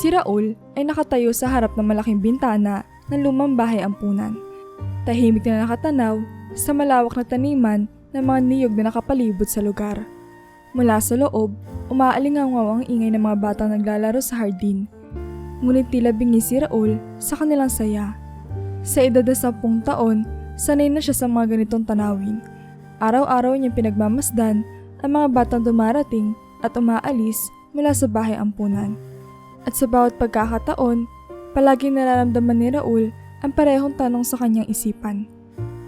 Si Raul ay nakatayo sa harap ng malaking bintana ng lumang bahay ampunan. Tahimik na nakatanaw sa malawak na taniman ng mga niyog na nakapalibot sa lugar. Mula sa loob, umaalingaw ang ingay ng mga batang naglalaro sa hardin. Ngunit tila bingi si Raul sa kanilang saya. Sa edad na 10 taon, sanay na siya sa mga ganitong tanawin. Araw-araw niyang pinagmamasdan ang mga batang dumarating at umaalis mula sa bahay ampunan. At sa bawat pagkakataon, palaging nararamdaman ni Raul ang parehong tanong sa kanyang isipan.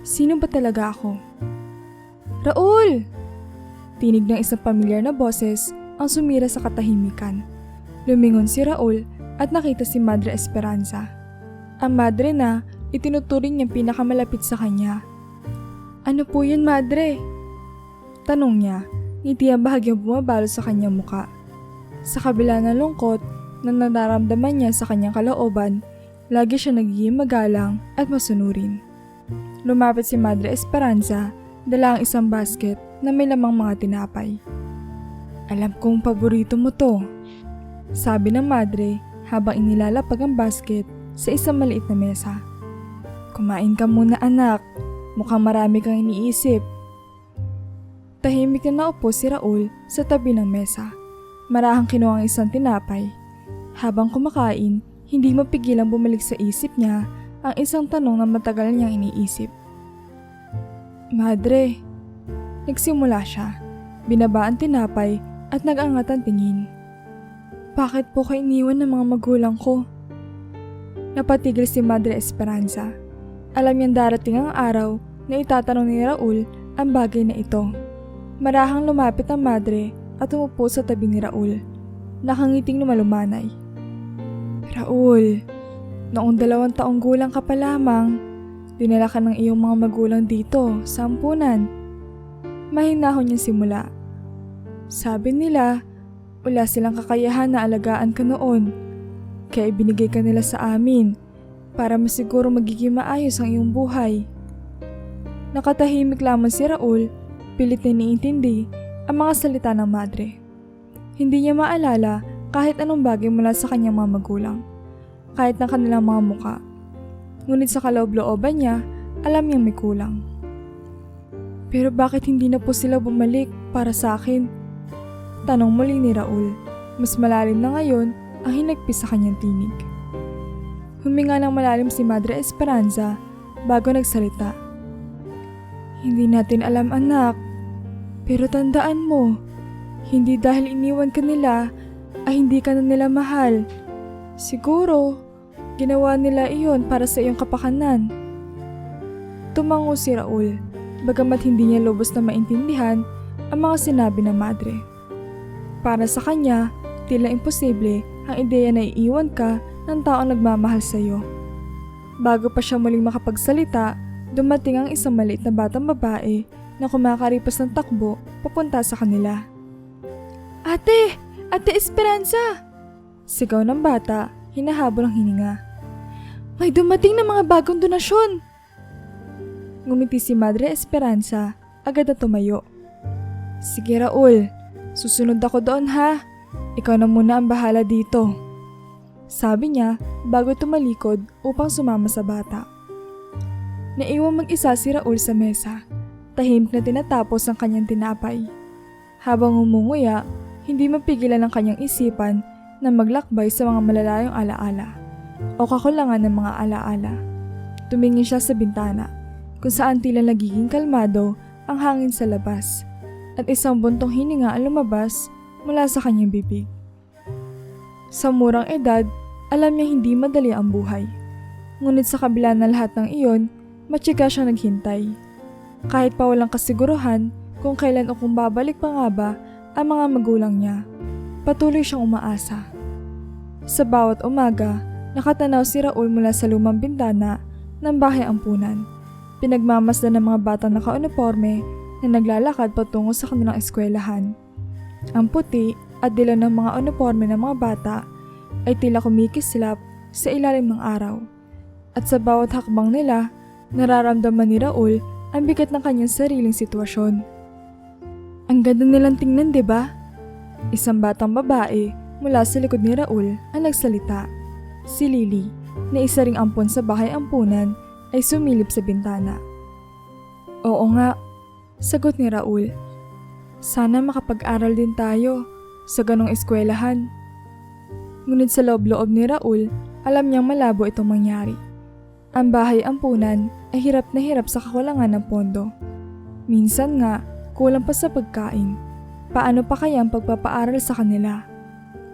Sino ba talaga ako? Raul! Tinig ng isang pamilyar na boses ang sumira sa katahimikan. Lumingon si Raul at nakita si Madre Esperanza. Ang madre na itinuturing niyang pinakamalapit sa kanya. Ano po yun, Madre? Tanong niya, ngiti ang bahagyang bumabalo sa kanyang muka. Sa kabila ng lungkot na nararamdaman niya sa kanyang kalooban, lagi siya nagiging magalang at masunurin. Lumapit si Madre Esperanza, dala ang isang basket na may lamang mga tinapay. Alam kong paborito mo to, sabi ng madre habang inilalapag ang basket sa isang maliit na mesa. Kumain ka muna, anak, mukhang marami kang iniisip. Tahimik na naupo si Raul sa tabi ng mesa. Marahang kinuha ang isang tinapay. Habang kumakain, hindi mapigilang bumalik sa isip niya ang isang tanong na matagal niyang iniisip. Madre, nagsimula siya. Binaba ang tinapay at nag-angat ang tingin. Bakit po kayo iniwan ng mga magulang ko? Napatigil si Madre Esperanza. Alam niyang darating ang araw na itatanong ni Raul ang bagay na ito. Marahang lumapit ang madre at umupo sa tabi ni Raul. Nakangiting lumalumanay. Raul, noong 2 taong gulang ka pa lamang, dinala ka ng iyong mga magulang dito sa ampunan. Mahinahon niyang simula. Sabi nila, wala silang kakayahan na alagaan ka noon. Kaya ibinigay ka nila sa amin para masiguro magiging maayos ang iyong buhay. Nakatahimik lamang si Raul, pilit na iniintindi ang mga salita ng madre. Hindi niya maalala kahit anong bagay mula sa kanyang mga magulang, kahit ng kanilang mga muka. Ngunit sa kaloob-looban niya, alam niyang may kulang. Pero bakit hindi na po sila bumalik para sa akin? Tanong muli ni Raul. Mas malalim na ngayon ang hinagpis sa kanyang tinig. Huminga ng malalim si Madre Esperanza bago nagsalita. Hindi natin alam, anak. Pero tandaan mo, hindi dahil iniwan ka nila ay hindi ka na nila mahal. Siguro, ginawa nila iyon para sa iyong kapakanan. Tumango si Raul, bagamat hindi niya lubos na maintindihan ang mga sinabi ng madre. Para sa kanya, tila imposible ang ideya na iiwan ka ng taong nagmamahal sa iyo. Bago pa siya muling makapagsalita, dumating ang isang maliit na batang babae na kumakaripas ng takbo papunta sa kanila. Ate! Ate Esperanza! Sigaw ng bata, hinahabol ang hininga. May dumating na mga bagong donasyon! Ngumiti si Madre Esperanza, agad na tumayo. Sige Raul, susunod ako doon ha. Ikaw na muna ang bahala dito. Sabi niya bago tumalikod upang sumama sa bata. Naiwang mag-isa si Raul sa mesa. Tahimik na tinatapos ang kanyang tinapay. Habang umunguya, hindi mapigilan ang kanyang isipan na maglakbay sa mga malalayong alaala o kakulangan ng mga alaala. Tumingin siya sa bintana kung saan tila nagiging kalmado ang hangin sa labas at isang buntong hininga ang lumabas mula sa kanyang bibig. Sa murang edad, alam niya hindi madali ang buhay. Ngunit sa kabila ng lahat ng iyon, matyaga siya naghintay. Kahit pa walang kasiguruhan kung kailan o kung babalik pa nga ba ang mga magulang niya, patuloy siyang umaasa. Sa bawat umaga, nakatanaw si Raul mula sa lumang bintana ng bahay ampunan. Pinagmamasdan ng mga batang naka-uniforme na naglalakad patungo sa kanilang eskwelahan. Ang puti at dilaw ng mga uniforme ng mga bata ay tila kumikislap sa ilalim ng araw. At sa bawat hakbang nila, nararamdaman ni Raul ang bigat ng kanyang sariling sitwasyon. Ang ganda nilang tingnan, 'di ba? Isang batang babae mula sa likod ni Raul ang nagsalita. Si Lily, na isa ring ampon sa bahay-ampunan, ay sumilip sa bintana. Oo nga, sagot ni Raul. Sana makapag-aral din tayo sa ganong eskwelahan. Ngunit sa loob-loob ni Raul, alam niyang malabo itong mangyari. Ang bahay-ampunan ay hirap na hirap sa kakulangan ng pondo. Minsan nga, kulang pa sa pagkain. Paano pa kaya ang pagpapaaral sa kanila?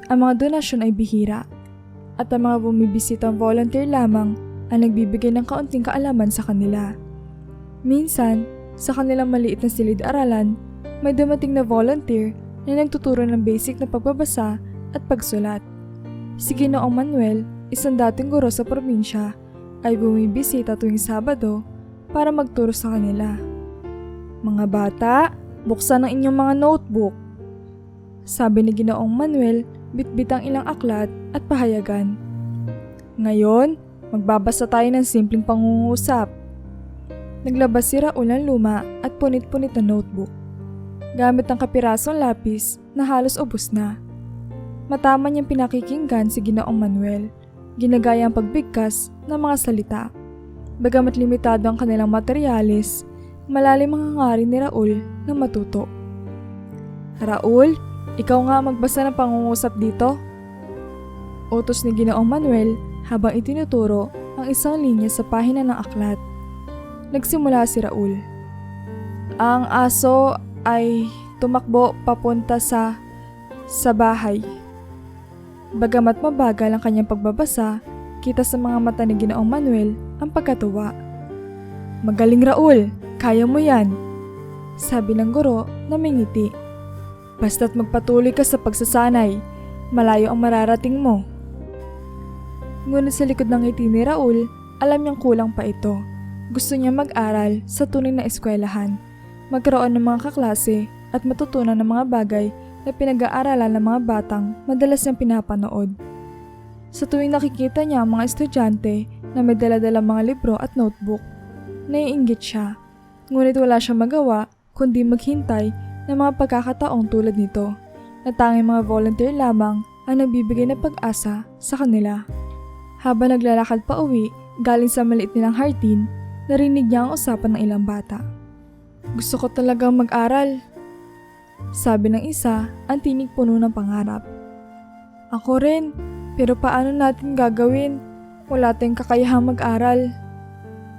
Ang mga donasyon ay bihira, at ang mga bumibisitang volunteer lamang ang nagbibigay ng kaunting kaalaman sa kanila. Minsan, sa kanilang maliit na silid-aralan, may dumating na volunteer na nagtuturo ng basic na pagbabasa at pagsulat. Si Ginoong Manuel, isang dating guro sa probinsya, ay bumibisita tuwing Sabado para magturo sa kanila. Mga bata, buksan ang inyong mga notebook. Sabi ni Ginoong Manuel, bitbit ang ilang aklat at pahayagan. Ngayon, magbabasa tayo ng simpleng pangungusap. Naglabas si Raul ng luma at punit-punit na notebook. Gamit ang kapirasong lapis na halos ubos na. Matama niyang pinakikinggan si Ginoong Manuel. Ginagaya ang pagbigkas ng mga salita. Bagamat limitado ang kanilang materyales, malalim ang hangarin ni Raul na matuto. Raul, ikaw nga magbasa ng pangungusap dito? Utos ni Ginoong Manuel habang itinuturo ang isang linya sa pahina ng aklat. Nagsimula si Raul. Ang aso ay tumakbo papunta sa bahay. Bagamat mabagal ang kanyang pagbabasa, kita sa mga mata ni Ginoong Manuel ang pagkatuwa. Magaling Raul, kaya mo yan, sabi ng guro na may ngiti. Basta't magpatuloy ka sa pagsasanay, malayo ang mararating mo. Ngunit sa likod ng ngiti ni Raul, alam niyang kulang pa ito. Gusto niya mag-aral sa tunay na eskwelahan, magkaroon ng mga kaklase at matutunan ng mga bagay na pinag-aaralan ng mga batang madalas niyang pinapanood. Sa tuwing nakikita niya ang mga estudyante na may dala-dalang mga libro at notebook, naiinggit siya. Ngunit wala siyang magawa kundi maghintay ng mga pagkakataong tulad nito, na tanging mga volunteer lamang ang nagbibigay ng pag-asa sa kanila. Habang naglalakad pa uwi galing sa maliit nilang hardin, narinig niya ang usapan ng ilang bata. Gusto ko talagang mag-aral, sabi ng isa, ang tinig puno ng pangarap. Ako rin, pero paano natin gagawin? Wala tayong kakayahang mag-aral.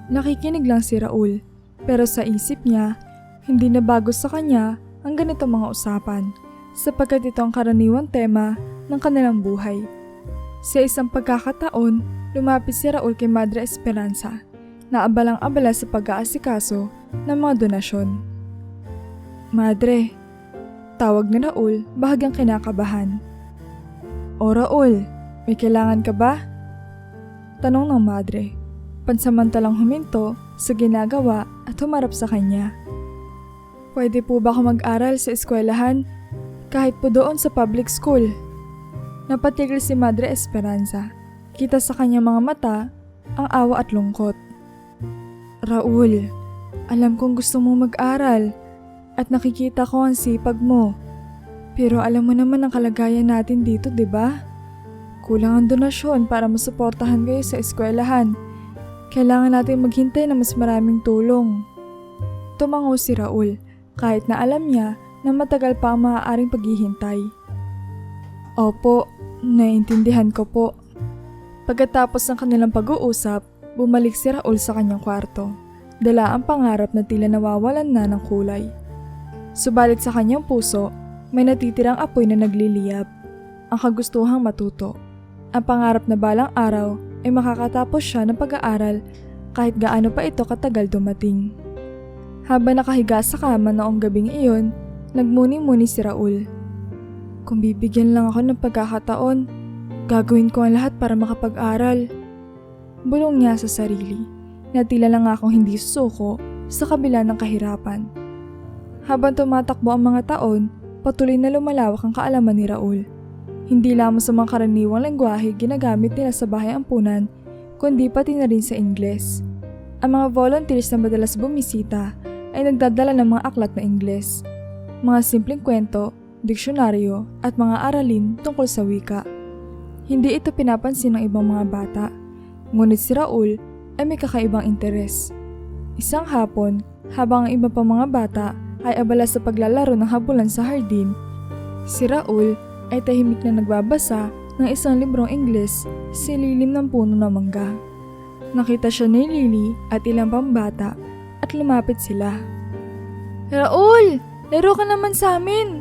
Nakikinig lang si Raul, pero sa isip niya, hindi na bago sa kanya ang ganitong mga usapan, sapagkat ito ang karaniwang tema ng kanilang buhay. Sa isang pagkakataon, lumapit si Raul kay Madre Esperanza, na abalang-abala sa pag-aasikaso ng mga donasyon. Madre, tawag ni Raul bahagyang kinakabahan. O Raul, may kailangan ka ba? Tanong ng madre, pansamantalang huminto sa ginagawa at humarap sa kanya. Pwede po ba ako mag-aral sa eskwelahan kahit po doon sa public school? Napatigil si Madre Esperanza. Kita sa kanyang mga mata ang awa at lungkot. Raul, alam kong gusto mo mag-aral at nakikita ko ang sipag mo. Pero alam mo naman ang kalagayan natin dito, di ba? Kulang ang donasyon para masuportahan kayo sa eskwelahan. Kailangan natin maghintay na mas maraming tulong. Tumango si Raul kahit na alam niya na matagal pa ang maaaring paghihintay. Opo, naiintindihan ko po. Pagkatapos ng kanilang pag-uusap, bumalik si Raul sa kanyang kwarto. Dala ang pangarap na tila nawawalan na ng kulay. Subalit sa kanyang puso, may natitirang apoy na nagliliyab. Ang kagustuhang matuto. Ang pangarap na balang araw ay makakatapos siya ng pag-aaral kahit gaano pa ito katagal dumating. Habang nakahiga sa kama noong gabing iyon, nagmuni-muni si Raul. Kung bibigyan lang ako ng pagkakataon, gagawin ko ang lahat para makapag-aral. Bulong niya sa sarili, na tila lang akong hindi susuko sa kabila ng kahirapan. Habang tumatakbo ang mga taon, patuloy na lumalawak ang kaalaman ni Raul. Hindi lamang sa mga karaniwang lengguwahe ginagamit nila sa bahay-ampunan, kundi pati na rin sa Ingles. Ang mga volunteers na madalas bumisita ay nagdadala ng mga aklat na Ingles, mga simpleng kwento diksyonaryo at mga aralin tungkol sa wika. Hindi ito pinapansin ng ibang mga bata, ngunit si Raul ay may kakaibang interes. Isang hapon, habang ang iba pa mga bata ay abala sa paglalaro ng habulan sa hardin, si Raul ay tahimik na nagbabasa ng isang librong Ingles sa lilim ng puno ng mangga. Nakita siya ni Lily at ilang pang bata at lumapit sila. "Raul! Laro ka naman sa amin!"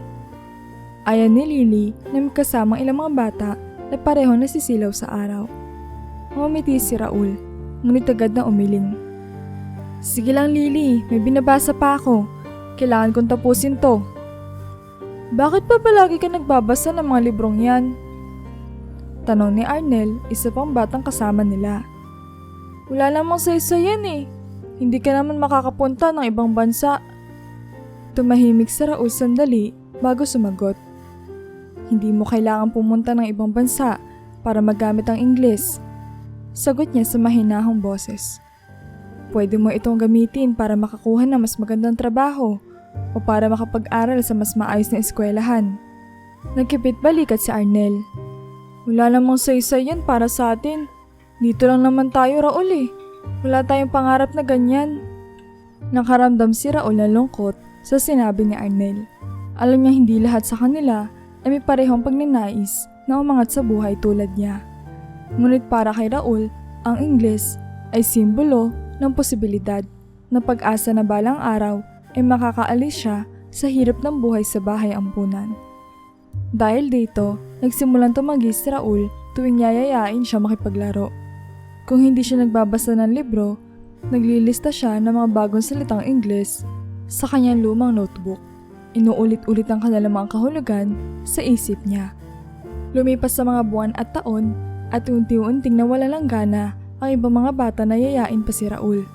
Ayan ni Lily na may kasamang ilang mga bata na pareho nasisilaw sa araw. Ngumiti si Raul, ngunit agad na umiling. "Sige lang Lily, may binabasa pa ako. Kailangan kong tapusin to." "Bakit pa palagi ka nagbabasa ng mga librong yan?" Tanong ni Arnel, isa pang batang kasama nila. "Wala namang saysay yan eh. Hindi ka naman makakapunta ng ibang bansa." Tumahimik si Raul sandali bago sumagot. "Hindi mo kailangan pumunta ng ibang bansa para magamit ang Ingles," sagot niya sa mahinahong boses. "Pwede mo itong gamitin para makakuha ng mas magandang trabaho o para makapag-aral sa mas maayos na eskwelahan." Nagkipit balikat si Arnel. "Wala namang saysay yan para sa atin. Dito lang naman tayo, Raul eh. Wala tayong pangarap na ganyan." Nakaramdam si Raul ng lungkot sa sinabi ni Arnel. Alam niya hindi lahat sa kanila ay may parehong pagnanais na umangat sa buhay tulad niya. Ngunit para kay Raul, ang Ingles ay simbolo ng posibilidad na pag-asa na balang araw ay makakaalis siya sa hirap ng buhay sa bahay ampunan. Dahil dito, nagsimulang tumanggi si Raul tuwing yayayain siya makipaglaro. Kung hindi siya nagbabasa ng libro, naglilista siya ng mga bagong salitang Ingles sa kanyang lumang notebook. Inuulit-ulit ang kanilang mga kahulugan sa isip niya. Lumipas sa mga buwan at taon at unti-unting nawala ng gana ang ibang mga bata na yayain pa si Raul.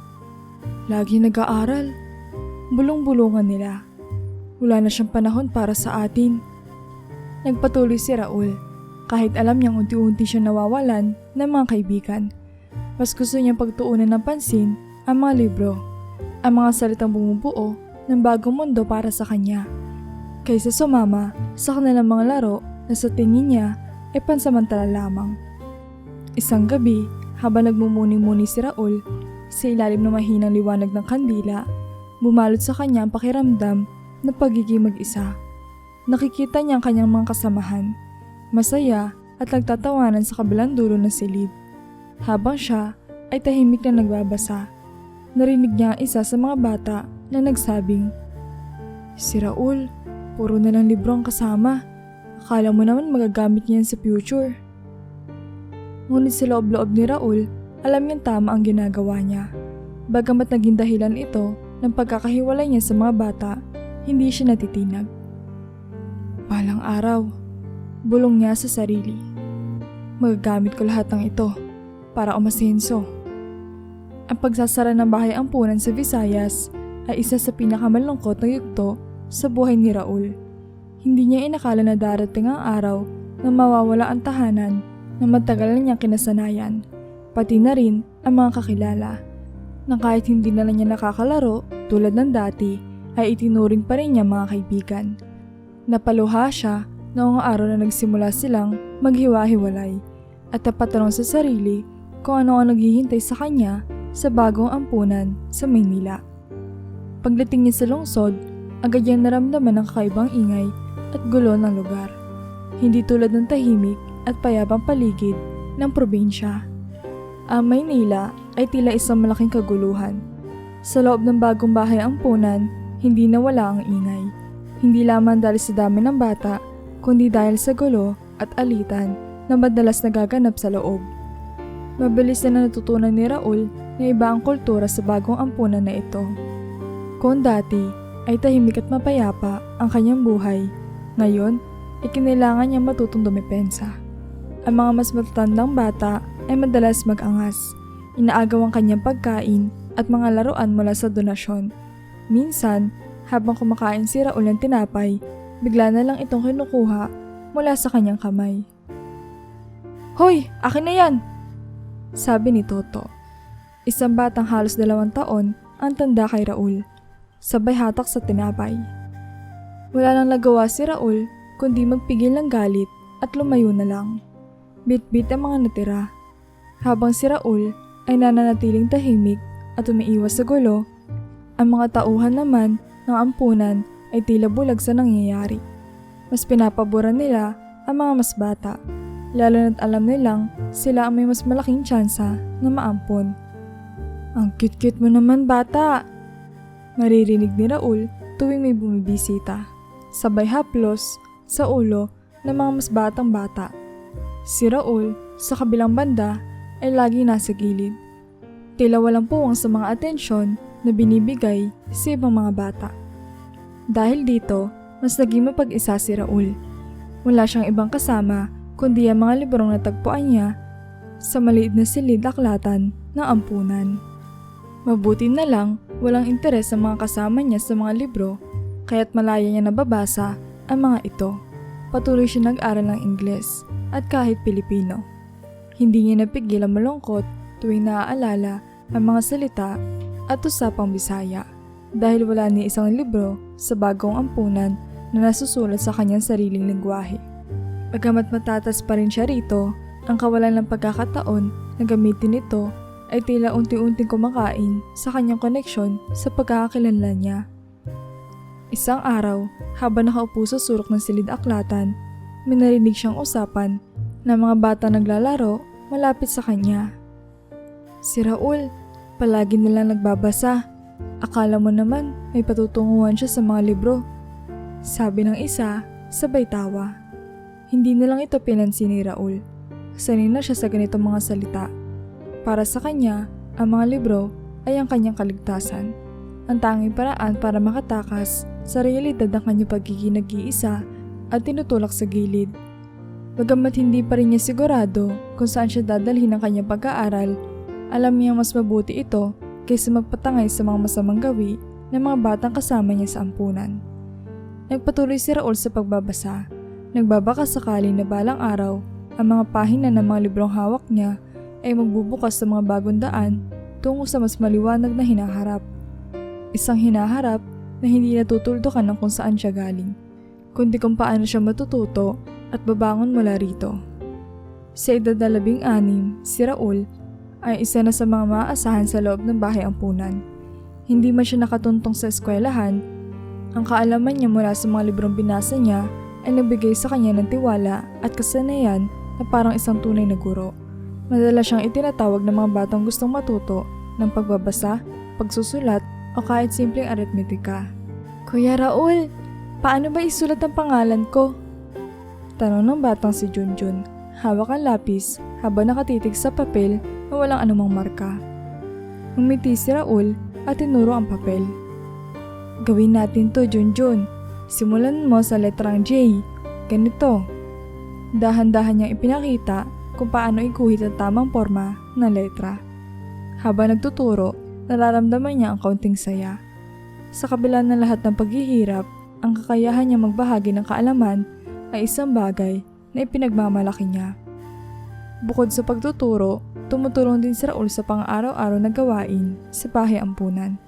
Lagi nag-aaral. Bulong-bulungan nila. Wala na siyang panahon para sa atin. Nagpatuloy si Raul. Kahit alam niyang unti-unti siyang nawawalan ng mga kaibigan. Mas gusto niyang pagtuunan ng pansin ang mga libro, ang mga salitang bumubuo ng bagong mundo para sa kanya, kaysa sumama sa kanilang mga laro na sa tingin niya ay pansamantala lamang. Isang gabi, habang nagmumuni-muni si Raul, sa ilalim ng mahinang liwanag ng kandila, bumalot sa kanya ang pakiramdam na pagiging mag-isa. Nakikita niya ang kanyang mga kasamahan, masaya at nagtatawanan sa kabilang dulo ng silid. Habang siya ay tahimik na nagbabasa, narinig niya ang isa sa mga bata na nagsabing, "Si Raul, puro na lang libro ang kasama. Akala mo naman magagamit niya yan sa future." Ngunit sa loob-loob ni Raul, alam niyang tama ang ginagawa niya. Bagamat naging dahilan ito ng pagkakahiwalay niya sa mga bata, hindi siya natitinag. "Balang araw," bulong niya sa sarili. "Magagamit ko lahat ng ito para umasenso." Ang pagsasara ng bahay ampunan sa Visayas ay isa sa pinakamalungkot na yugto sa buhay ni Raul. Hindi niya inakala na darating ang araw na mawawala ang tahanan na matagal na niyang kinasanayan, pati na rin ang mga kakilala, na kahit hindi na lang niya nakakalaro tulad ng dati ay itinuring pa rin niya mga kaibigan. Napaluha siya noong araw na nagsimula silang maghiwa-hiwalay at napatanong sa sarili kung ano ang naghihintay sa kanya sa bagong ampunan sa Maynila. Pagdating niya sa lungsod, agad niyang naramdaman ang kakaibang ingay at gulo ng lugar. Hindi tulad ng tahimik at payapang paligid ng probinsya. Ang Maynila ay tila isang malaking kaguluhan. Sa loob ng bagong bahay ampunan, hindi nawala ang ingay. Hindi lamang dahil sa dami ng bata, kundi dahil sa gulo at alitan na madalas nagaganap sa loob. Mabilis na natutunan ni Raul na iba ang kultura sa bagong ampunan na ito. Kung dati ay tahimik at mapayapa ang kanyang buhay, ngayon ay kinailangan niyang matutong dumepensa. Ang mga mas matatandang bata ay madalas mag-angas, inaagaw ang kanyang pagkain at mga laruan mula sa donasyon. Minsan, habang kumakain si Raul ng tinapay, bigla na lang itong kinukuha mula sa kanyang kamay. "Hoy, akin na yan!" sabi ni Toto. Isang batang halos 2 taon ang tanda kay Raul, sabay hatak sa tinapay. Wala nang nagawa si Raul kundi magpigil ng galit at lumayo na lang. Bit-bit ang mga natira. Habang si Raul ay nananatiling tahimik at umiiwas sa gulo, ang mga tauhan naman ng ampunan ay tila bulag sa nangyayari. Mas pinapaboran nila ang mga mas bata, lalo na't alam nilang sila ang may mas malaking tsansa na maampon. "Ang cute-cute mo naman, bata!" Maririnig ni Raul tuwing may bumibisita. Sabay haplos sa ulo ng mga mas batang bata. Si Raul, sa kabilang banda, ay lagi nasa gilid. Tila walang puwang sa mga atensyon na binibigay sa ibang mga bata. Dahil dito, mas naging mapag-isa si Raul. Wala siyang ibang kasama kundi ang mga librong natagpuan niya sa maliit na silid-aklatan ng ampunan. Mabuti na lang walang interes sa mga kasama niya sa mga libro, kaya't malaya niya nababasa ang mga ito. Patuloy siya nag-aral ng Ingles at kahit Pilipino. Hindi niya napigil ang malungkot tuwing naaalala ang mga salita at usapang Bisaya dahil wala ni isang libro sa bagong ampunan na nasusulat sa kanyang sariling lengguwahe. Bagamat matatas pa rin siya rito, ang kawalan ng pagkakataon na gamitin ito ay tila unti-unting kumakain sa kanyang koneksyon sa pagkakakilanlan niya. Isang araw, habang nakaupo sa sulok ng silid-aklatan, may narinig siyang usapan na mga bata naglalaro malapit sa kanya. "Si Raul, palagi nilang nagbabasa. Akala mo naman may patutunguhan siya sa mga libro," sabi ng isa, sabay tawa. Hindi na lang ito pinansin ni Raul. Sanay na siya sa ganitong mga salita. Para sa kanya, ang mga libro ay ang kanyang kaligtasan. Ang tanging paraan para makatakas sa realidad ng kanyang pagiging nag-iisa at tinutulak sa gilid. Bagamat hindi pa rin niya sigurado kung saan siya dadalhin ang kanyang pag-aaral, alam niya mas mabuti ito kaysa magpatangay sa mga masamang gawi ng mga batang kasama niya sa ampunan. Nagpatuloy si Raul sa pagbabasa. Nagbabaka sakali na balang araw, ang mga pahina ng mga librong hawak niya ay magbubukas sa mga bagong daan tungo sa mas maliwanag na hinaharap. Isang hinaharap na hindi natutuldukan ng kung saan siya galing, kundi kung paano siya matututo at babangon mula rito. Sa edad na 16, si Raul ay isa na sa mga maaasahan sa loob ng bahay ampunan. Hindi man siya nakatuntong sa eskwelahan, ang kaalaman niya mula sa mga librong binasa niya ay nagbigay sa kanya ng tiwala at kasanayan na parang isang tunay na guro. Madalas siyang itinatawag ng mga batang gustong matuto ng pagbabasa, pagsusulat o kahit simpleng aritmetika. "Kuya Raul, paano ba isulat ang pangalan ko?" Tanong ng batang si Junjun. Hawak ang lapis habang nakatitig sa papel na walang anumang marka. Umiti si Raul at tinuro ang papel. "Gawin natin to, Junjun. Simulan mo sa letrang J. Ganito." Dahan-dahan niyang ipinakita kung paano iguhit ang tamang forma ng letra. Habang nagtuturo, nararamdaman niya ang kaunting saya. Sa kabila ng lahat ng paghihirap, ang kakayahan niya magbahagi ng kaalaman ay isang bagay na ipinagmamalaki niya. Bukod sa pagtuturo, tumutulong din si Raul sa pang-araw-araw na gawain sa bahay ampunan.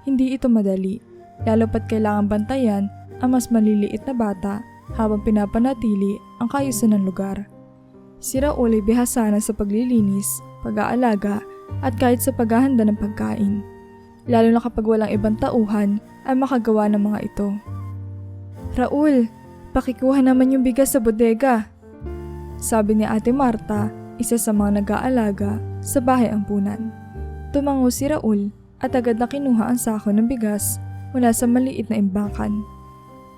Hindi ito madali, lalo pat kailangan bantayan ang mas maliliit na bata habang pinapanatili ang kaayusan ng lugar. Si Raul ay bihasa na sa paglilinis, pag-aalaga at kahit sa paghahanda ng pagkain, lalo na kapag walang ibang tauhan ay makagawa ng mga ito. "Raul, pakikuha naman yung bigas sa bodega," sabi ni Ate Marta, isa sa mga nag-aalaga sa bahay ampunan. Tumango si Raul at agad na kinuha ang sako ng bigas mula sa maliit na imbakan.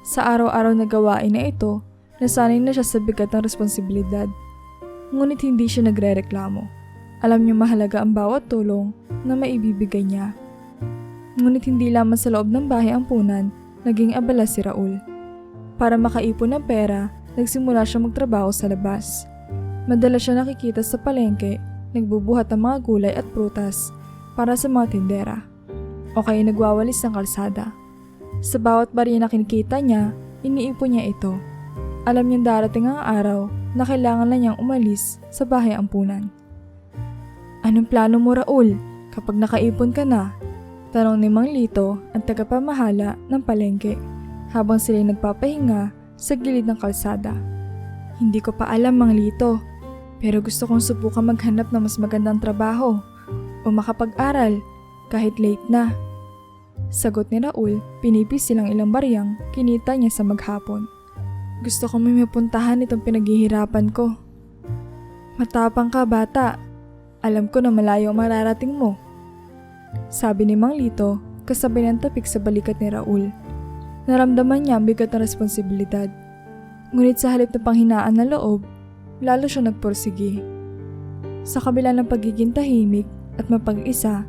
Sa araw-araw na gawain na ito, nasanay na siya sa bigat ng responsibilidad. Ngunit hindi siya nagre-reklamo. Alam niya mahalaga ang bawat tulong na maibibigay niya. Ngunit hindi lamang sa loob ng bahay ampunan, naging abala si Raul. Para makaipon ng pera, nagsimula siya magtrabaho sa labas. Madalas siya nakikita sa palengke, nagbubuhat ng mga gulay at prutas para sa mga tindera, o kaya nagwawalis ng kalsada. Sa bawat barya na kinikita niya, iniipon niya ito. Alam niyang darating ang araw na kailangan na niyang umalis sa bahay ampunan. "Anong plano mo, Raul, kapag nakaipon ka na?" Tanong ni Mang Lito, ang tagapamahala ng palengke. habang sila'y nagpapahinga sa gilid ng kalsada. Hindi ko pa alam, Mang Lito, pero gusto kong subukan maghanap ng mas magandang trabaho o makapag-aral kahit late na. Sagot ni Raul, pinipis silang ilang baryang kinita niya sa maghapon. Gusto kong may mapuntahan itong pinaghihirapan ko. Matapang ka, bata. Alam ko na malayo ang mararating mo. Sabi ni Mang Lito kasabay ng tapik sa balikat ni Raul. Naramdaman niya ang bigat ng responsibilidad. Ngunit sa halip na panghinaan ng loob, lalo siya nagpursige. Sa kabila ng pagiging tahimik at mapag-isa,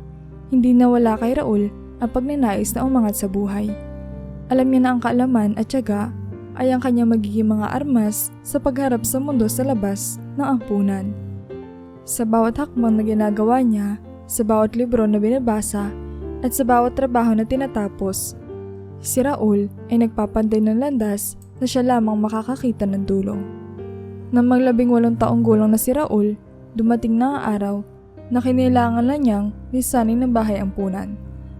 hindi nawala kay Raul ang pagnanais na umangat sa buhay. Alam niya na ang kaalaman at tiyaga ay ang kanyang magiging mga armas sa pagharap sa mundo sa labas ng ampunan. Sa bawat hakbang na ginagawa niya, sa bawat libro na binabasa, at sa bawat trabaho na tinatapos, si Raul ay nagpapantay ng landas na siya lamang makakakita ng dulo. Nang mag-18 taong gulang na si Raul, dumating na ang araw na kinailangan na niyang lisanin ng bahay ampunan.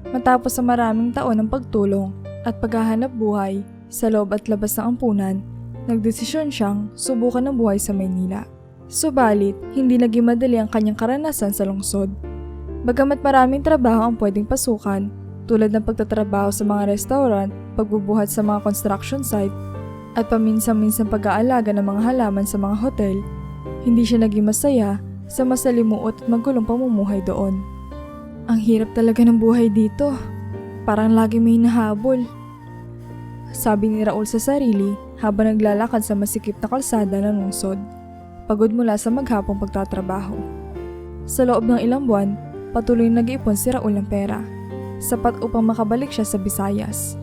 Matapos sa maraming taon ng pagtulong at paghahanap buhay sa loob at labas ng ampunan, nagdesisyon siyang subukan ng buhay sa Maynila. Subalit, hindi naging madali ang kanyang karanasan sa lungsod. Bagamat maraming trabaho ang pwedeng pasukan, tulad ng pagtatrabaho sa mga restaurant, pagbubuhat sa mga construction site, at paminsan-minsan pag-aalaga ng mga halaman sa mga hotel, hindi siya naging masaya sa masalimuot at magulong pamumuhay doon. Ang hirap talaga ng buhay dito. Parang lagi may nahabol. Sabi ni Raul sa sarili habang naglalakad sa masikip na kalsada ng lungsod, pagod mula sa maghapong pagtatrabaho. Sa loob ng ilang buwan, patuloy nag-iipon si Raul ng pera, sapat upang makabalik siya sa Visayas,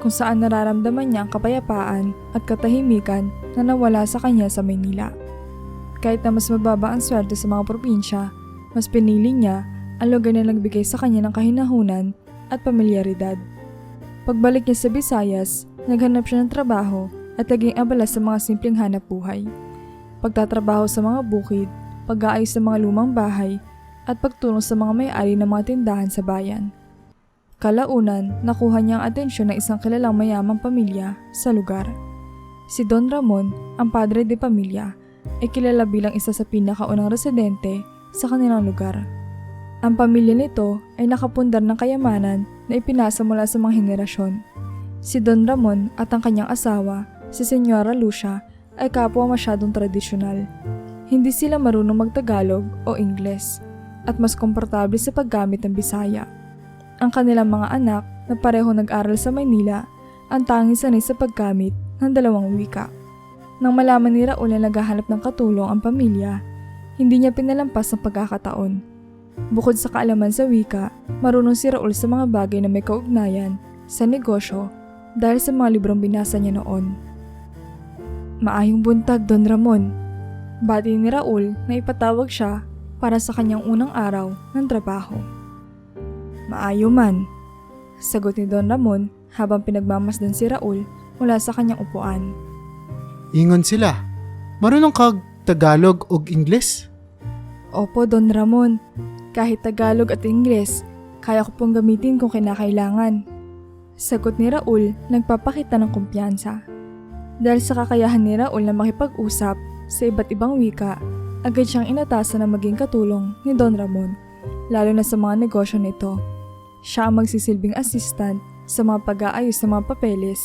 kung saan nararamdaman niya ang kapayapaan at katahimikan na nawala sa kanya sa Maynila. Kahit na mas mababa ang sweldo sa mga probinsya, mas pinili niya ang lugar na nagbigay sa kanya ng kahinahunan at pamilyaridad. Pagbalik niya sa Visayas, naghanap siya ng trabaho at naging abala sa mga simpleng hanap buhay. Pagtatrabaho sa mga bukid, pag-aayos sa mga lumang bahay, at pagtulong sa mga may-ari ng mga tindahan sa bayan. Kalaunan, nakuha niya ang atensyon ng isang kilalang mayamang pamilya sa lugar. Si Don Ramon, ang padre de pamilya, ay kilala bilang isa sa pinakaunang residente sa kanilang lugar. Ang pamilya nito ay nakapundar ng kayamanan na ipinasa mula sa mga henerasyon. Si Don Ramon at ang kanyang asawa, si Senyora Lucia, ay kapwa masyadong tradisyonal. Hindi sila marunong magtagalog o Ingles at mas komportable sa paggamit ng Bisaya. Ang kanilang mga anak na pareho nag-aral sa Maynila ang tanging sanay sa paggamit ng dalawang wika. Nang malaman ni Raul na naghahanap ng katulong ang pamilya, hindi niya pinalampas ang pagkakataon. Bukod sa kaalaman sa wika, marunong si Raul sa mga bagay na may kaugnayan sa negosyo dahil sa mga librong binasa niya noon. Maayong buntag, Don Ramon. Bati ni Raul na ipatawag siya para sa kanyang unang araw ng trabaho. Maayo man, sagot ni Don Ramon habang pinagmamasdan si Raul mula sa kanyang upuan. Ingon sila. Marunong kag Tagalog ug Ingles? Opo, Don Ramon. Kahit Tagalog at Ingles, kaya ko pong gamitin kung kinakailangan. Sagot ni Raul, nagpapakita ng kumpiyansa. Dahil sa kakayahan ni Raul na makipag-usap sa iba't ibang wika, agad siyang inatasan na maging katulong ni Don Ramon, lalo na sa mga negosyo nito. Siya ang magsisilbing assistant sa mga pag-aayos ng mga papeles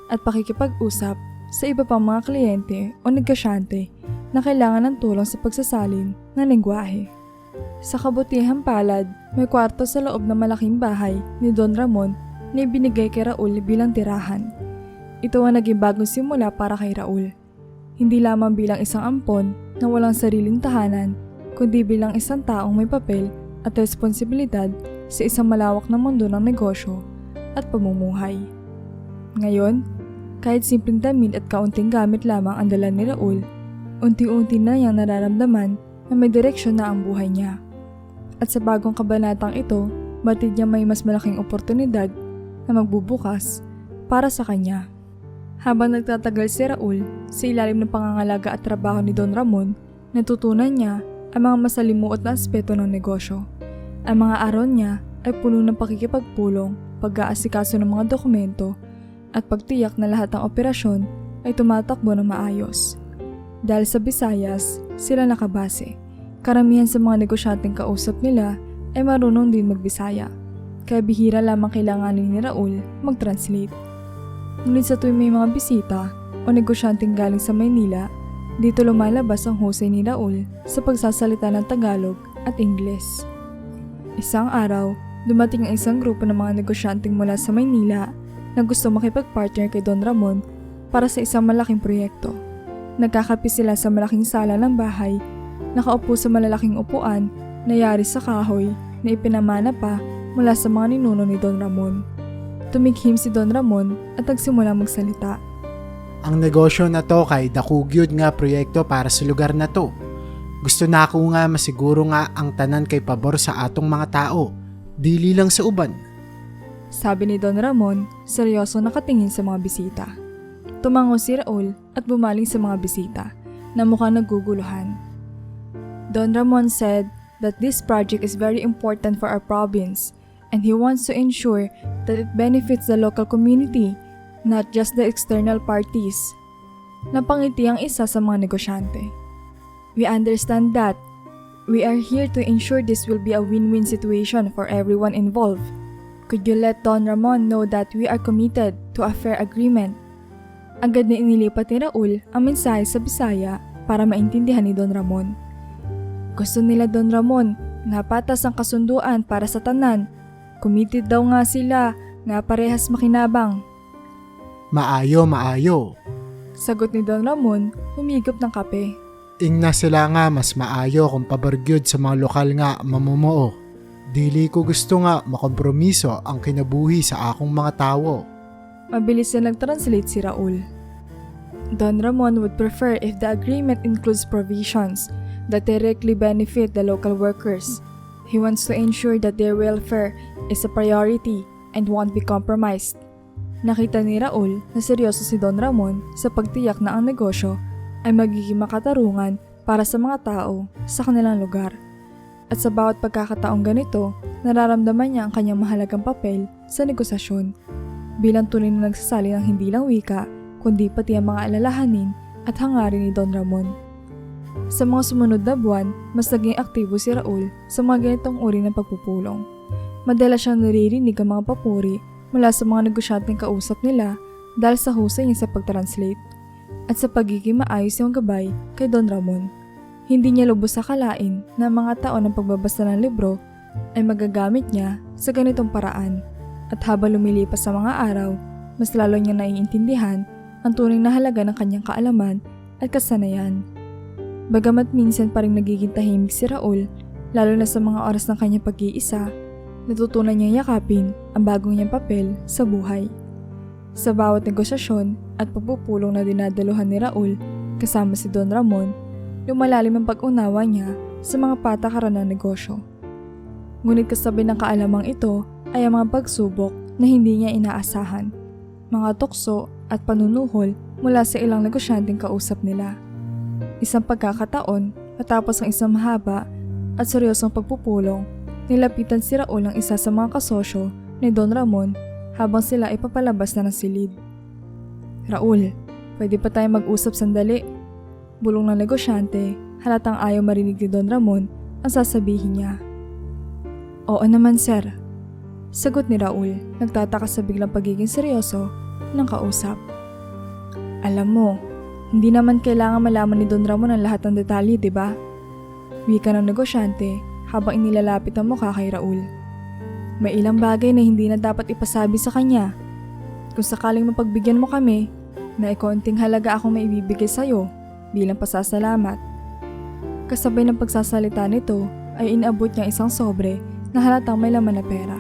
at pakikipag-usap sa iba pang mga kliyente o negosyante na kailangan ng tulong sa pagsasalin ng lengguwahe. Sa kabutihang palad, may kwarto sa loob ng malaking bahay ni Don Ramon na ibinigay kay Raul bilang tirahan. Ito ang naging bagong simula para kay Raul. Hindi lamang bilang isang ampon na walang sariling tahanan, kundi bilang isang taong may papel at responsibilidad sa isang malawak na mundo ng negosyo at pamumuhay. Ngayon, kahit simpleng damit at kaunting gamit lamang ang dala ni Raul, unti-unti na niyang nararamdaman na may direksyon na ang buhay niya. At sa bagong kabanatang ito, batid niya may mas malaking oportunidad na magbubukas para sa kanya. Habang nagtatagal si Raul sa ilalim ng pangangalaga at trabaho ni Don Ramon, natutunan niya ang mga masalimuot na aspeto ng negosyo. Ang mga aron niya ay puno ng pakikipagpulong, pag-aasikaso ng mga dokumento, at pagtiyak na lahat ng operasyon ay tumatakbo ng maayos. Dahil sa Visayas, sila nakabase. Karamihan sa mga negosyanteng kausap nila ay marunong din magbisaya, kaya bihira lamang kailanganin ni Raul mag-translate. Ngunit sa tuwing may mga bisita o negosyanteng galing sa Maynila, dito lumalabas ang husay ni Raul sa pagsasalita ng Tagalog at Ingles. Isang araw, dumating ang isang grupo ng mga negosyanteng mula sa Maynila na gusto makipag-partner kay Don Ramon para sa isang malaking proyekto. Nagkakape sila sa malaking sala ng bahay, nakaupo sa malalaking upuan na yari sa kahoy na ipinamana pa mula sa mga ninuno ni Don Ramon. Tumikhim si Don Ramon at nagsimula magsalita. Ang negosyo na to kay dakugyod nga proyekto para sa lugar na to. Gusto na ako nga masiguro nga ang tanan kay pabor sa atong mga tao, dili lang sa uban. Sabi ni Don Ramon, seryoso nakatingin sa mga bisita. Tumango si Raul at bumaling sa mga bisita na mukhang naguguluhan. Don Ramon said that this project is very important for our province and he wants to ensure that it benefits the local community, not just the external parties. Napangiti ang isa sa mga negosyante. We understand that. We are here to ensure this will be a win-win situation for everyone involved. Could you let Don Ramon know that we are committed to a fair agreement? Agad na inilipat ni Raul ang mensahe sa Bisaya para maintindihan ni Don Ramon. Gusto nila Don Ramon na patas ang kasunduan para sa tanan. Committed daw nga sila na parehas makinabang. Maayo. Sagot ni Don Ramon, humigop ng kape. Ingna sila nga mas maayo kung pabargyod sa mga lokal nga mamumuo. Dili ko gusto nga makompromiso ang kinabuhi sa akong mga tao. Mabilis na nag-translate si Raul. Don Ramon would prefer if the agreement includes provisions that directly benefit the local workers. He wants to ensure that their welfare is a priority and won't be compromised. Nakita ni Raul na seryoso si Don Ramon sa pagtiyak na ang negosyo ay magiging makatarungan para sa mga tao sa kanilang lugar. At sa bawat pagkakataong ganito, nararamdaman niya ang kanyang mahalagang papel sa negosasyon. Bilang tunay na nagsasali ng hindi lang wika, kundi pati ang mga alalahanin at hangarin ni Don Ramon. Sa mga sumunod na buwan, mas naging aktibo si Raul sa mga ganitong uri ng pagpupulong. Madalas siyang naririnig ang mga papuri mula sa mga negosyanteng kausap nila dahil sa husay niya sa pagtranslate at sa pagiging maayos yung gabay kay Don Ramon. Hindi niya lubos akalain na ang mga taon ng pagbabasa ng libro ay magagamit niya sa ganitong paraan. At habang lumilipas sa mga araw, mas lalo niya naiintindihan ang tunay na halaga ng kanyang kaalaman at kasanayan. Bagamat minsan pa rin nagiging tahimik si Raul, lalo na sa mga oras ng kanyang pag-iisa, natutunan niyang yakapin ang bagong niyang papel sa buhay. Sa bawat negosyasyon at pagpupulong na dinadaluhan ni Raul kasama si Don Ramon, lumalalim ang pag-unawa niya sa mga patakaran ng negosyo. Ngunit kasabay ng kaalamang ito ay ang mga pagsubok na hindi niya inaasahan, mga tukso at panunuhol mula sa ilang negosyanteng kausap nila. Isang pagkakataon, matapos ang isang mahaba at seryosong pagpupulong, nilapitan si Raul ang isa sa mga kasosyo ni Don Ramon habang sila ay papalabas na ng silid. Raul, pwede pa tayo mag-usap sandali? Bulong ng negosyante, halatang ayaw marinig ni Don Ramon ang sasabihin niya. Oo naman sir. Sagot ni Raul, nagtataka sa biglang pagiging seryoso ng kausap. Alam mo, hindi naman kailangan malaman ni Don Ramon ang lahat ng detalye, di ba? Wika ng negosyante habang inilalapit ang mukha kay Raul. May ilang bagay na hindi na dapat ipasabi sa kanya. Kung sakaling mapagbigyan mo kami, na ikonting halaga akong maibibigay sa'yo bilang pasasalamat. Kasabay ng pagsasalita nito ay inabot niya isang sobre na halatang may laman na pera.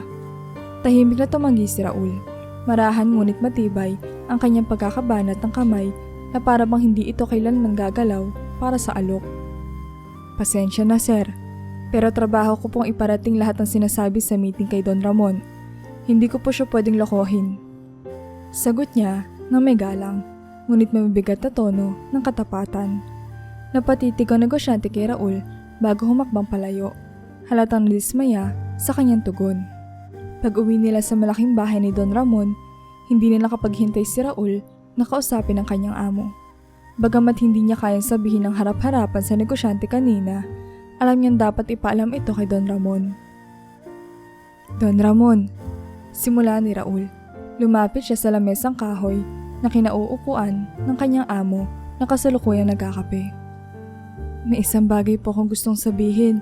Tahimik na tumanggi si Raul. Marahan ngunit matibay ang kanyang pagkakabanat ng kamay na para bang hindi ito kailanman gagalaw para sa alok. Pasensya na sir, pero trabaho ko pong iparating lahat ng sinasabi sa meeting kay Don Ramon. Hindi ko po siya pwedeng lokohin. Sagot niya na may galang, ngunit mabibigat na tono ng katapatan. Napatitig ang negosyante kay Raul bago humakbang palayo. Halatang nadismaya sa kanyang tugon. Pag-uwi nila sa malaking bahay ni Don Ramon, Hindi na nakapaghintay si Raul na kausapin ang kanyang amo. Bagamat hindi niya kayang sabihin ng harap-harapan sa negosyante kanina, alam niyang dapat ipaalam ito kay Don Ramon. Don Ramon, simula ni Raul. Lumapit siya sa lamesang kahoy na kinauupuan ng kanyang amo na kasalukuyang nagkakape. May isang bagay po akong gustong sabihin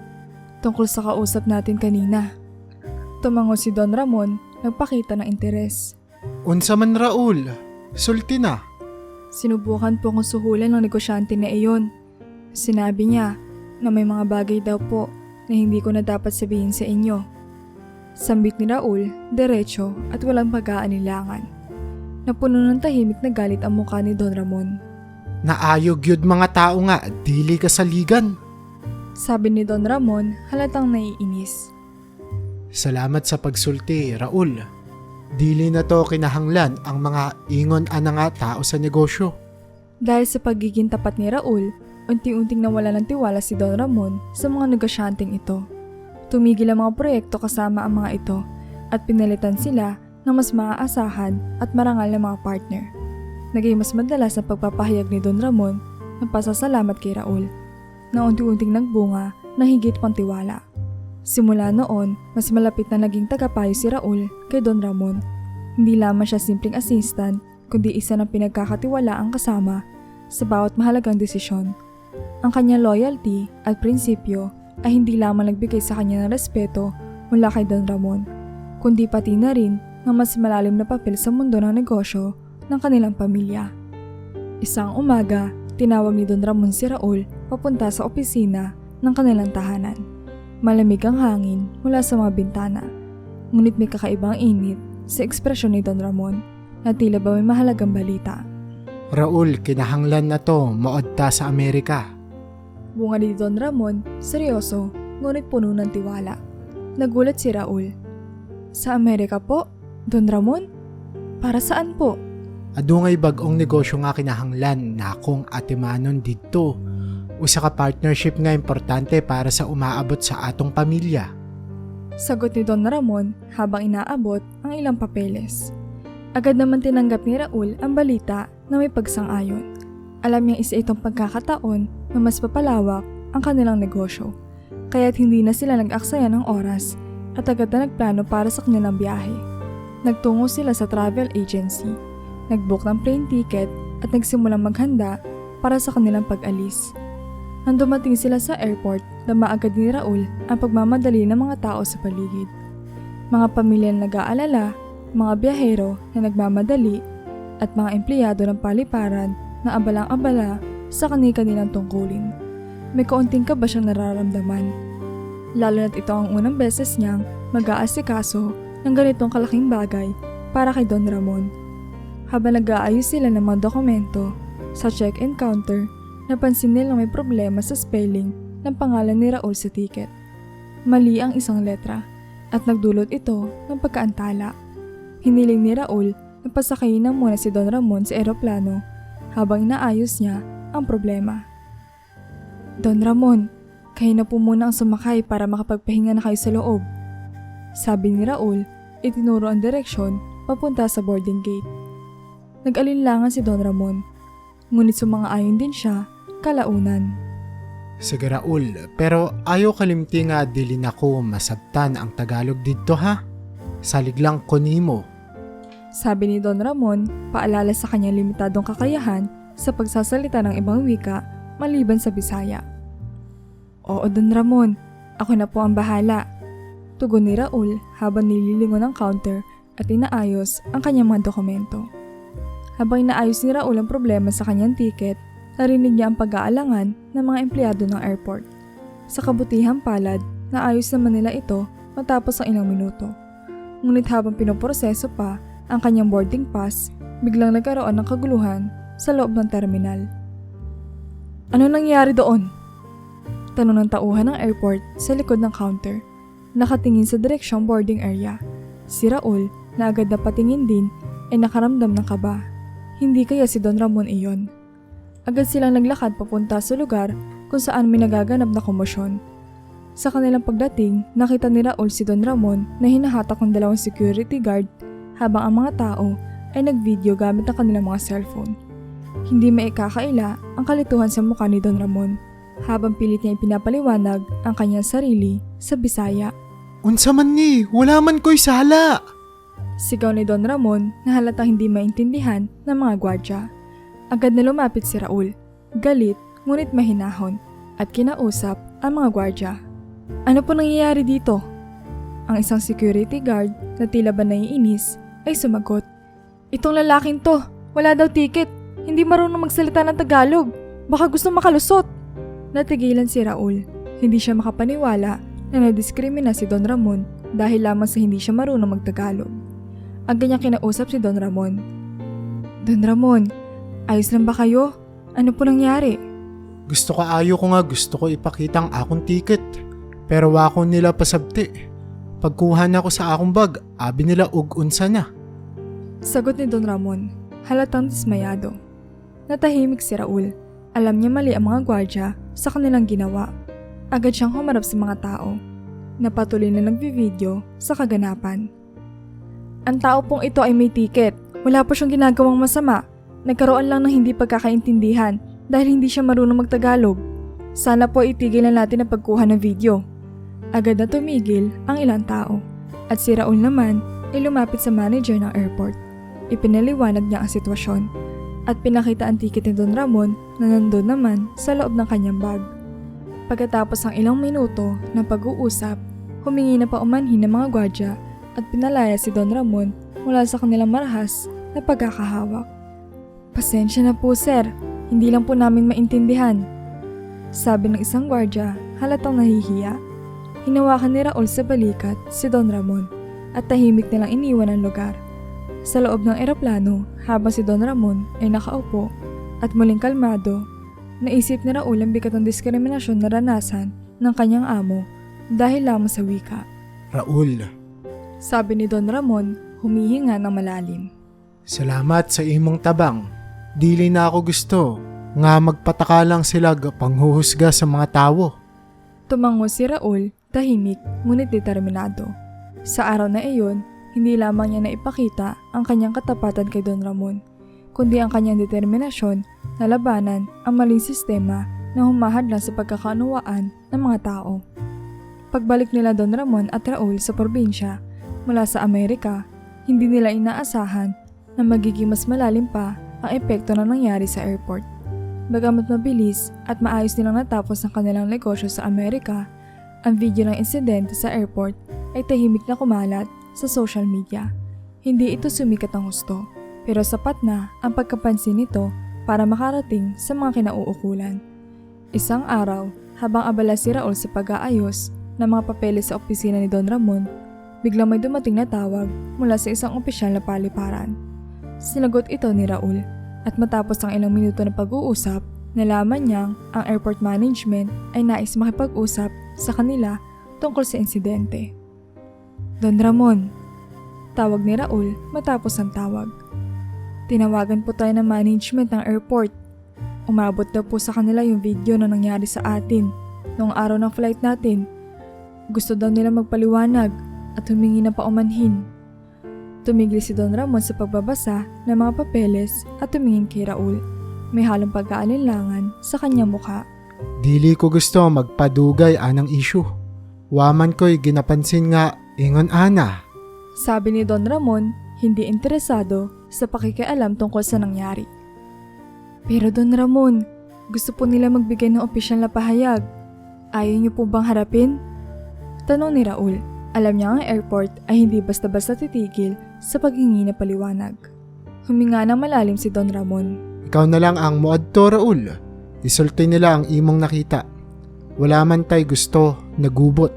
tungkol sa kausap natin kanina. Tumango si Don Ramon, nagpakita ng interes. Unsa man Raul, sulti na. Sinubukan po akong suhulan ng negosyante na iyon. Sinabi niya na may mga bagay daw po na hindi ko na dapat sabihin sa inyo. Sambit ni Raul, derecho at walang pag-aanilangan. Napuno ng tahimik na galit ang mukha ni Don Ramon. Naayog yun mga tao nga, dili kasaligan. Sabi ni Don Ramon, halatang naiinis. Salamat sa pagsulti, Raul. Dili na to kinahanglan ang mga ingon ana nga tao sa negosyo. Dahil sa pagiging tapat ni Raul, unti-unting nawala ng tiwala si Don Ramon sa mga negosyanteng ito. Tumigil ang mga proyekto kasama ang mga ito at pinalitan sila ng mas maaasahan at marangal na mga partner. Naging mas madalas ang pagpapahayag ni Don Ramon ng pasasalamat kay Raul na unti-unting nagbunga ng higit pang tiwala. Simula noon, mas malapit na naging tagapayo si Raul kay Don Ramon. Hindi lamang siya simpleng assistant, kundi isa ng pinagkakatiwalaang kasama sa bawat mahalagang desisyon. Ang kanyang loyalty at prinsipyo ay hindi lamang nagbigay sa kanya ng respeto mula kay Don Ramon, kundi pati na rin ng mas malalim na papel sa mundo ng negosyo ng kanilang pamilya. Isang umaga, tinawag ni Don Ramon si Raul papunta sa opisina ng kanilang tahanan. Malamig ang hangin mula sa mga bintana, ngunit may kakaibang init sa ekspresyon ni Don Ramon na tila ba may mahalagang balita. Raul, kinahanglan na to, maodta sa Amerika. Bunga ni Don Ramon, seryoso, ngunit puno ng tiwala. Nagulat si Raul. Sa Amerika po, Don Ramon? Para saan po? Adungay bag-ong negosyo nga kinahanglan na akong atimanon dito. Usa ka partnership nga importante para sa umaabot sa atong pamilya. Sagot ni Don Ramon habang inaabot ang ilang papeles. Agad naman tinanggap ni Raul ang balita na may pagsang-ayon. Alam niyang isa itong pagkakataon na mas papalawak ang kanilang negosyo, kaya't hindi na sila nag-aksaya ng oras at agad na nagplano para sa kanilang biyahe. Nagtungo sila sa travel agency, nag-book ng plane ticket at nagsimulang maghanda para sa kanilang pag-alis. Nang dumating sila sa airport, dama agad ni Raul ang pagmamadali ng mga tao sa paligid. Mga pamilya na nag-aalala, mga biyahero na nagmamadali, at mga empleyado ng paliparan na abalang-abala sa kanilang tungkulin. May kaunting kaba siyang nararamdaman. Lalo na't ito ang unang beses niyang mag-aasikaso ng ganitong kalaking bagay para kay Don Ramon. Habang nag-aayos sila ng mga dokumento sa check-in counter, napansin nilang may problema sa spelling ng pangalan ni Raul sa ticket. Mali ang isang letra at nagdulot ito ng pagkaantala. Hiniling ni Raul na pasakayin na muna si Don Ramon sa eroplano habang inaayos niya ang problema. Don Ramon, kayo na po muna ang sumakay para makapagpahinga na kayo sa loob. Sabi ni Raul, itinuro ang direksyon papunta sa boarding gate. Nag-alinlangan si Don Ramon, ngunit sumang-ayon din siya kalaunan. Sige Raul, pero ayaw kalimti nga dili nako masabtan ang Tagalog dito ha. Salig lang ko nimo. Sabi ni Don Ramon, paalala sa kanyang limitadong kakayahan sa pagsasalita ng ibang wika maliban sa Bisaya. Oo Don Ramon, ako na po ang bahala. Tugon ni Raul habang nililingon ang counter at inaayos ang kanyang mga dokumento. Habang inaayos ni Raul ang problema sa kanyang ticket, narinig niya ang pag-aalangan ng mga empleyado ng airport. Sa kabutihang palad, naayos naman nila ito matapos ang ilang minuto. Ngunit habang pinoproseso pa ang kanyang boarding pass, biglang nagkaroon ng kaguluhan sa loob ng terminal. Ano nangyari doon? Tanong ng tauhan ng airport sa likod ng counter. Nakatingin sa direksyong boarding area. Si Raul, na agad na patingin din, ay nakaramdam ng kaba. Hindi kaya si Don Ramon iyon. Agad silang naglakad papunta sa lugar kung saan may nagaganap na komosyon. Sa kanilang pagdating, nakita ni Raul si Don Ramon na hinahatak ng dalawang security guard habang ang mga tao ay nag-video gamit ang kanilang mga cellphone. Hindi maikakaila ang kalituhan sa mukha ni Don Ramon habang pilit niya ipinapaliwanag ang kanyang sarili sa Bisaya. Unsa man ni, wala man ko'y sala. Sigaw ni Don Ramon na halatang hindi maintindihan ng mga gwardya. Agad na lumapit si Raul, galit ngunit mahinahon, at kinausap ang mga gwardya. Ano po nangyayari dito? Ang isang security guard na tila ba naiinis ay sumagot. Itong lalaking to, wala daw ticket, hindi marunong magsalita ng Tagalog, baka gusto makalusot. Natigilan si Raul, hindi siya makapaniwala na nadiskrimina si Don Ramon dahil lamang sa hindi siya marunong magtagalog. Ang kanyang kinausap si Don Ramon. Don Ramon, ayos lang ba kayo? Ano po nangyari? Gusto ko ipakita ang akong ticket. Pero wako nila pasabti. Pagkuha na ko sa akong bag, abi nila ug unsa na. Sagot ni Don Ramon, halatang dismayado. Natahimik si Raul. Alam niya mali ang mga gwardya sa kanilang ginawa. Agad siyang humarap sa mga tao. Napatuloy na nagbi-video sa kaganapan. Ang tao pong ito ay may ticket. Wala po siyang ginagawang masama. Nagkaroon lang ng hindi pagkakaintindihan dahil hindi siya marunong magtagalog. Sana po itigil na natin ang pagkuha ng video. Agad na tumigil ang ilang tao. At si Raul naman ay lumapit sa manager ng airport. Ipinaliwanag niya ang sitwasyon. At pinakita ang ticket ni Don Ramon na nandun naman sa loob ng kanyang bag. Pagkatapos ng ilang minuto ng pag-uusap, humingi na pa umanhin ng mga gwardya at pinalaya si Don Ramon mula sa kanilang marahas na pagkakahawak. Pasensya na po sir, hindi lang po namin maintindihan. Sabi ng isang gwardya, halatang nahihiya. Hinawakan ni Raul sa balikat si Don Ramon at tahimik nilang iniwan ang lugar. Sa loob ng eroplano, habang si Don Ramon ay nakaupo at muling kalmado, naisip ni Raul ang bigat ng diskriminasyon na ranasan ng kanyang amo dahil lamang sa wika. Raul, Sabi ni Don Ramon, humihinga ng malalim. salamat sa imong tabang. Dili na ako gusto nga magpataka lang sila panghuhusga sa mga tao. Tumango si Raul, tahimik ngunit determinado. Sa araw na iyon, hindi lamang niya naipakita ang kanyang katapatan kay Don Ramon, kundi ang kanyang determinasyon na labanan ang maling sistema na humahadlang sa pagkakaunawaan ng mga tao. Pagbalik nila Don Ramon at Raul sa probinsya mula sa Amerika, hindi nila inaasahan na magiging mas malalim pa ang epekto na nangyari sa airport. Bagamat mabilis at maayos nilang natapos ang kanilang negosyo sa Amerika, ang video ng insidente sa airport ay tahimik na kumalat sa social media. Hindi ito sumikat ng husto, pero sapat na ang pagkapansin nito para makarating sa mga kinauukulan. Isang araw, habang abala si Raul sa pag-aayos ng mga papeles sa opisina ni Don Ramon, biglang may dumating na tawag mula sa isang opisyal na paliparan. Sinagot ito ni Raul at matapos ang ilang minuto na pag-uusap, nalaman niyang ang airport management ay nais makipag-usap sa kanila tungkol sa insidente. Don Ramon, tawag ni Raul matapos ang tawag. Tinawagan po tayo ng management ng airport. Umabot daw po sa kanila yung video na nangyari sa atin noong araw ng flight natin. Gusto daw nila magpaliwanag at humingi na paumanhin. Tumigil si Don Ramon sa pagbabasa ng mga papeles at tumingin kay Raul. May halong pagkaalinlangan sa kanyang mukha. Dili ko gusto magpadugay anang issue. Waman ko'y ginapansin nga ingon ana. Sabi ni Don Ramon, hindi interesado sa pakikialam tungkol sa nangyari. Pero Don Ramon, gusto po nila magbigay ng opisyal na pahayag. Ayaw niyo po bang harapin? Tanong ni Raul. Alam niya ang airport ay hindi basta-basta titigil sa paghingi na paliwanag. Huminga ng malalim si Don Ramon. Ikaw na lang ang muadto, Raul. Isulti nila ang imong nakita. Wala man tay gusto, nagubot.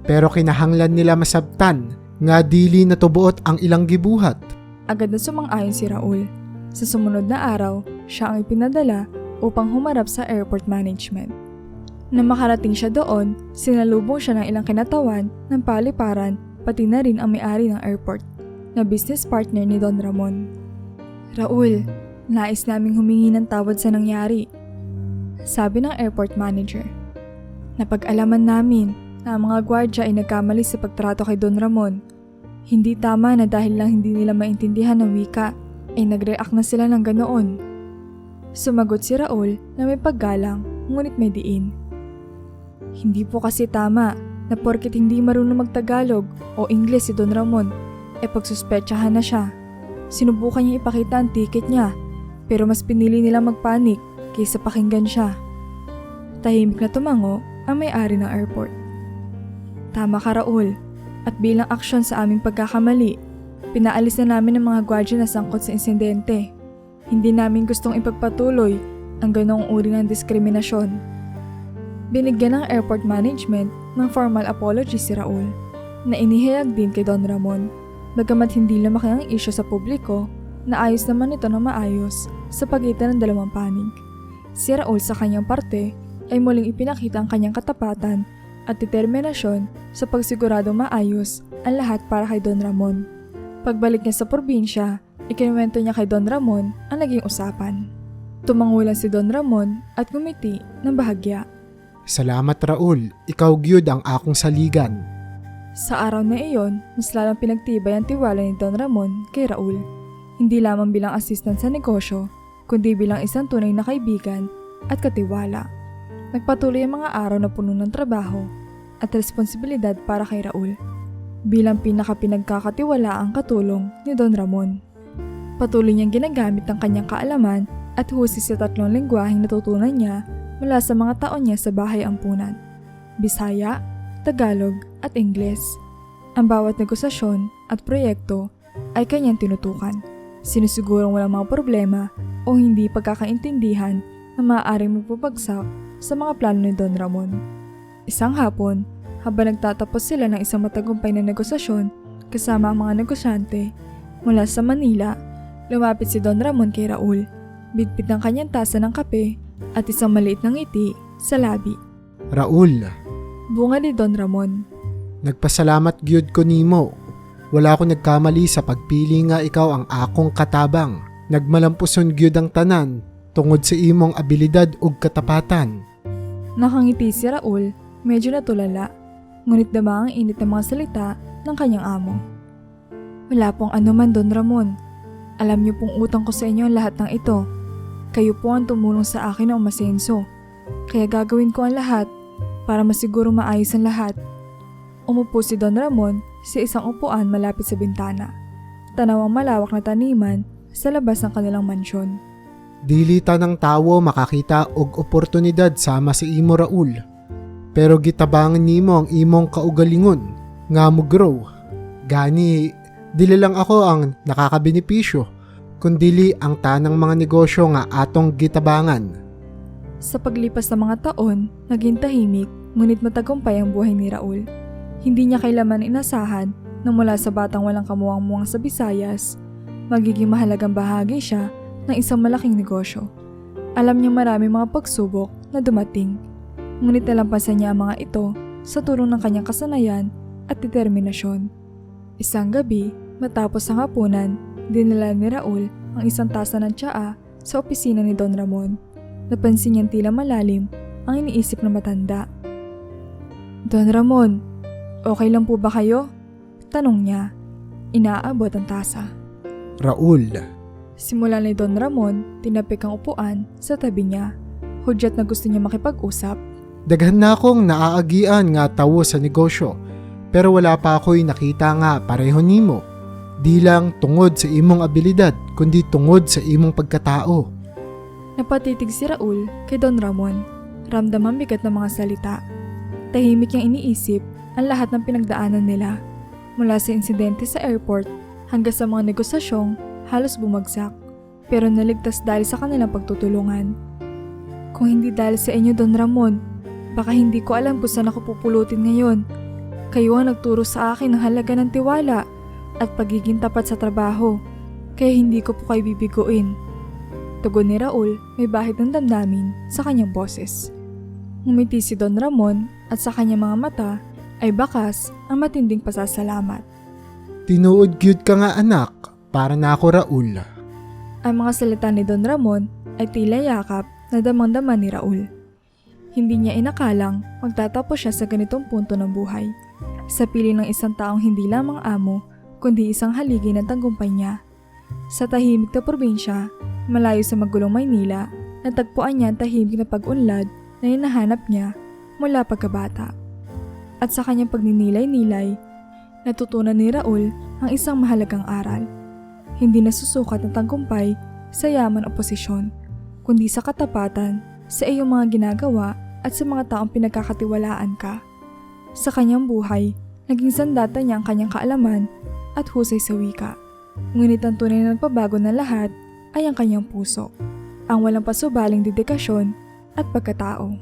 Pero kinahanglan nila masabtan nga dili natubuot ang ilang gibuhat. Agad na sumang-ayon si Raul. Sa sumunod na araw, siya ang ipinadala upang humarap sa airport management. Nang makarating siya doon, sinalubong siya ng ilang kinatawan ng paliparan pati na rin ang may-ari ng airport na business partner ni Don Ramon. Raul, nais naming humingi ng tawad sa nangyari. Sabi ng airport manager. Napag-alaman namin na ang mga gwardya ay nagkamali sa pagtrato kay Don Ramon. Hindi tama na dahil lang hindi nila maintindihan ng wika ay nag-react na sila ng ganoon. Sumagot si Raul na may paggalang ngunit may diin. Hindi po kasi tama na porket hindi marunong magtagalog o Ingles si Don Ramon, pagsuspetsahan na siya. Sinubukan niya ipakita ang ticket niya, pero mas pinili nila magpanik kaysa pakinggan siya. Tahimik na tumango ang may-ari ng airport. Tama ka, Raul, at bilang aksyon sa aming pagkakamali, pinaalis na namin ang mga gwardiya na sangkot sa insidente. Hindi namin gustong ipagpatuloy ang ganoong uri ng diskriminasyon. Binigyan ng airport management ng formal apology si Raul na inihayag din kay Don Ramon. Bagamat hindi lumaki ang isyu sa publiko, naayos naman ito ng maayos sa pagitan ng dalawang panig. Si Raul sa kanyang parte ay muling ipinakita ang kanyang katapatan at determinasyon sa pagsiguradong maayos ang lahat para kay Don Ramon. Pagbalik niya sa probinsya, ikinuwento niya kay Don Ramon ang naging usapan. Tumangulan si Don Ramon at ngumiti ng bahagya. Salamat Raul, ikaw gyud ang akong saligan. Sa araw na iyon, mas lalang pinagtibay ang tiwala ni Don Ramon kay Raul. Hindi lamang bilang assistant sa negosyo, kundi bilang isang tunay na kaibigan at katiwala. Nagpatuloy ang mga araw na puno ng trabaho at responsibilidad para kay Raul, bilang pinakapinagkakatiwalaang katulong ni Don Ramon. Patuloy niyang ginagamit ang kanyang kaalaman at husay sa 3 lengguaheng natutunan niya mula sa mga taon niya sa bahay ampunan: Bisaya, Tagalog at Ingles. Ang bawat negosasyon at proyekto ay kanyang tinutukan. Sinusigurong walang mga problema o hindi pagkakaintindihan na maaaring magpapagsak sa mga plano ni Don Ramon. Isang hapon, habang nagtatapos sila ng isang matagumpay na negosasyon kasama ang mga negosyante mula sa Manila, lumapit si Don Ramon kay Raul. Bitbit ng kanyang tasa ng kape at isang maliit na ngiti sa labi. Raul, bunga ni Don Ramon. Nagpasalamat gyud ko nimo. Wala ko nagkamali sa pagpili nga ikaw ang akong katabang. Nagmalampuson gyud ang tanan tungod sa imong abilidad ug katapatan. Nakangiti si Raul, medyo natulala, ngunit dama ang init ng mga salita ng kanyang amo. Wala pong anuman, Don Ramon. Alam niyo pong utang ko sa inyo ang lahat ng ito. Kayo po ang tumulong sa akin na umasenso. Kaya gagawin ko ang lahat para masiguro maayos ang lahat. Umupo si Don Ramon sa isang upuan malapit sa bintana. Tanaw ang malawak na taniman sa labas ng kanilang mansyon. Dili tanang tawo makakita og oportunidad sama sa imo Raul. Pero gitabangan nimo ang imong kaugalingon nga mo grow. Gani, dili lang ako ang nakakabenepisyo, kundili ang tanang mga negosyo nga atong gitabangan. Sa paglipas ng mga taon, naging tahimik ngunit matagumpay ang buhay ni Raul. Hindi niya kailanman inasahan na mula sa batang walang kamuwang-muwang sa Visayas, magiging mahalagang bahagi siya ng isang malaking negosyo. Alam niya maraming mga pagsubok na dumating, ngunit nalampasan niya ang mga ito sa tulong ng kanyang kasanayan at determinasyon. Isang gabi, matapos ang hapunan, dinala ni Raul ang isang tasa ng tsaa sa opisina ni Don Ramon. Napansin niyang tila malalim ang iniisip ng matanda. Don Ramon, okay lang po ba kayo? Tanong niya. Inaabot ang tasa. Raul, Simula ni Don Ramon, tinapik ang upuan sa tabi niya. Hudyat na gusto niya makipag-usap. daghan na akong naaagian nga tawo sa negosyo, pero wala pa ako'y nakita nga pareho nimo. Di lang tungod sa imong abilidad, kundi tungod sa imong pagkatao. Napatitig si Raul kay Don Ramon. Ramdam ang bigat ng mga salita. Tahimik niyang iniisip ang lahat ng pinagdaanan nila. Mula sa insidente sa airport hanggang sa mga negosasyong halos bumagsak, pero naligtas dahil sa kanilang pagtutulungan. Kung hindi dahil sa inyo, Don Ramon, baka hindi ko alam kung saan ako pupulutin ngayon. Kayo ang nagturo sa akin ng halaga ng tiwala at pagiging tapat sa trabaho, kaya hindi ko po kayo bibiguin. Tugon ni Raul, may bahid ng damdamin sa kanyang boses. Ngumiti si Don Ramon at sa kanyang mga mata ay bakas ang matinding pasasalamat. Tinuod gyud ka nga anak, para na ako Raul. Ang mga salita ni Don Ramon ay tila yakap na damang-dama ni Raul. Hindi niya inakalang magtatapos siya sa ganitong punto ng buhay, sa piling ng isang taong hindi lamang amo, kundi isang haligi ng tagumpay niya. Sa tahimik na probinsya, malayo sa magulong Maynila, natagpuan niya ang tahimik na pag-unlad na hinahanap niya mula pagkabata. At sa kanyang pagninilay-nilay, natutunan ni Raul ang isang mahalagang aral. Hindi nasusukat ng tagumpay sa yaman o posisyon, kundi sa katapatan sa iyong mga ginagawa at sa mga taong pinagkakatiwalaan ka. Sa kanyang buhay, naging sandata niya ang kanyang kaalaman at husay sa wika. Ngunit ang tunay na nagpabago ng lahat ay ang kanyang puso, ang walang pasubaling dedikasyon at pagkatao.